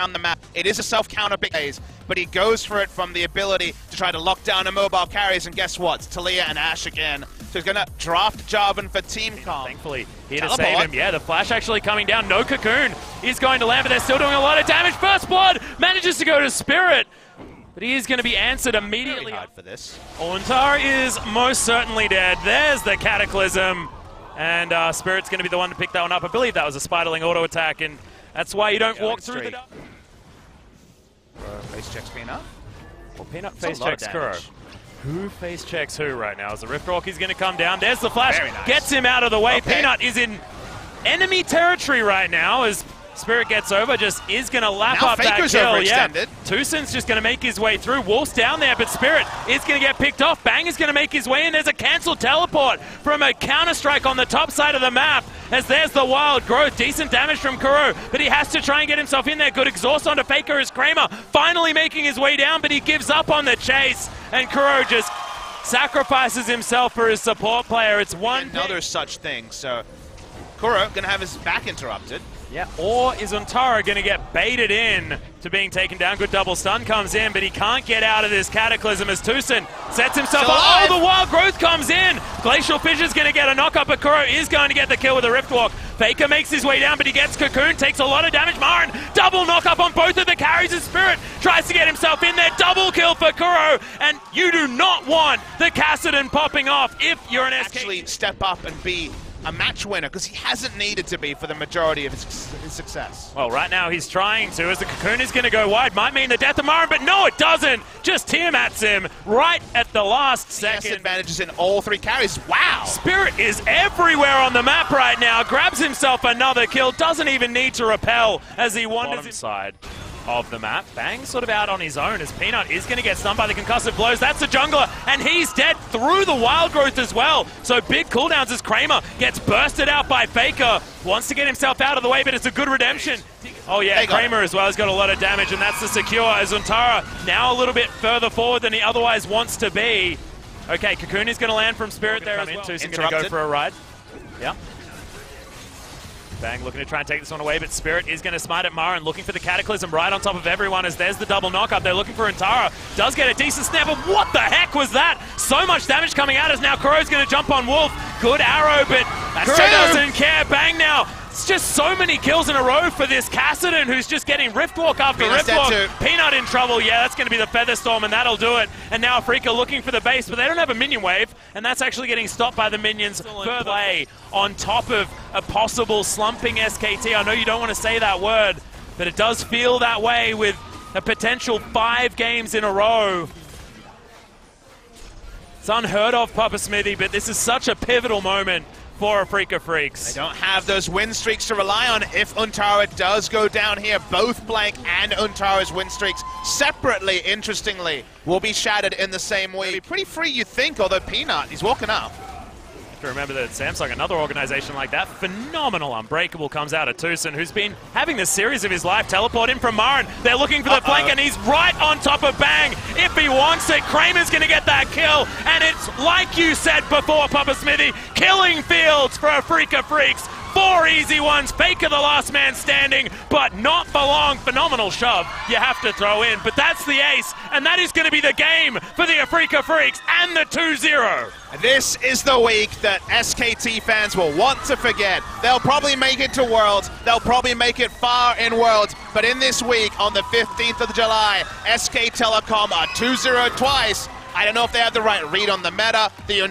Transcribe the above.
around the map. It is a self-counter big phase, but he goes for it from the ability to try to lock down a mobile carries, and guess what? It's Talia and Ash again. So he's going to draft Jarvan for Telecom. Thankfully, here to save him. Yeah, the flash actually coming down. No Cocoon is going to land, but they're still doing a lot of damage. First blood manages to go to Spirit, but he is going to be answered immediately. Hard for this. Untar is most certainly dead. There's the Cataclysm, and Spirit's going to be the one to pick that one up. I believe that was a Spiderling auto attack, and that's why you don't walk through the... Face checks Peanut. Well, Peanut face checks Kuro. Who face checks who right now? As the Riftwalk is going to come down. There's the flash. Nice. Gets him out of the way. Okay. Peanut is in enemy territory right now as Spirit gets over. Just is going to lap now up Faker's that kill. Yeah. overextended. just going to make his way through. Wolf's down there, but Spirit is going to get picked off. Bang is going to make his way in. There's a cancelled teleport from a Counter-Strike on the top side of the map. As there's the wild growth. Decent damage from Kuro, but he has to try and get himself in there. Good exhaust onto Faker as Kramer finally making his way down, but he gives up on the chase. And Kuro just sacrifices himself for his support player. It's one another such thing. So Kuro gonna have his back interrupted. Yeah, or is Untara going to get baited in to being taken down? Good double stun comes in, but he can't get out of this Cataclysm as Tucson sets himself up. Oh, the wild growth comes in! Glacial Fissure's going to get a knock-up, but Kuro is going to get the kill with a Riftwalk. Faker makes his way down, but he gets Cocoon, takes a lot of damage. Marin, double knock-up on both of the carries, and Spirit tries to get himself in there. Double kill for Kuro, and you do not want the Kassadin popping off if you're an SKT. Actually step up and be a match winner, because he hasn't needed to be for the majority of his success. Well, right now he's trying to, as the Cocoon is going to go wide. Might mean the death of Marin, but no, it doesn't. Just Tiamat's him right at the last second. Yes, advantages in all three carries. Wow! Spirit is everywhere on the map right now. Grabs himself another kill. Doesn't even need to repel as he wanders inside of the map. Bang sort of out on his own as Peanut is going to get stunned by the concussive blows. That's the jungler, and he's dead through the wild growth as well. So big cooldowns as Kramer gets bursted out by Faker. Wants to get himself out of the way, but it's a good redemption. Oh yeah, Kramer as well has got a lot of damage, and that's the secure as Untara now a little bit further forward than he otherwise wants to be. Okay, Cocoon is going to land from Spirit there as well. Tucson going to go for a ride. Yeah. Bang looking to try and take this one away, but Spirit is going to smite at Marin, looking for the Cataclysm right on top of everyone as there's the double knock-up. They're looking for Untara. Does get a decent snap, but what the heck was that? So much damage coming out as now Kuro's going to jump on Wolf. Good arrow, but Kuro doesn't care. Bang now. It's just so many kills in a row for this Kassadin, who's just getting Riftwalk after Riftwalk. Peanut in trouble. Yeah, that's going to be the Featherstorm, and that'll do it. And now Afreeca looking for the base, but they don't have a minion wave, and that's actually getting stopped by the minions. Further play on top of a possible slumping SKT. I know you don't want to say that word, but it does feel that way with a potential 5 games in a row. It's unheard of, Papa Smithy, but this is such a pivotal moment for Afreeca Freecs. They don't have those win streaks to rely on if Untara does go down here. Both Blank and Untara's win streaks separately, interestingly, will be shattered in the same way. Pretty free, you think, although Peanut, he's walking up. To remember that Samsung, another organization like that, phenomenal Unbreakable comes out of Tucson, who's been having the series of his life. Teleport in from Marin. They're looking for the flank, and he's right on top of Bang. If he wants it, Kramer's going to get that kill, and it's like you said before, Papa Smithy, killing fields for Afreeca Freecs. 4 easy ones. Faker the last man standing, but not for long. Phenomenal shove you have to throw in, but that's the ace, and that is going to be the game for the Afreeca Freecs and the 2-0. This is the week that SKT fans will want to forget. They'll probably make it to Worlds. They'll probably make it far in Worlds, but in this week, on the 15th of July, SK Telecom are 2-0 twice. I don't know if they have the right read on the meta. The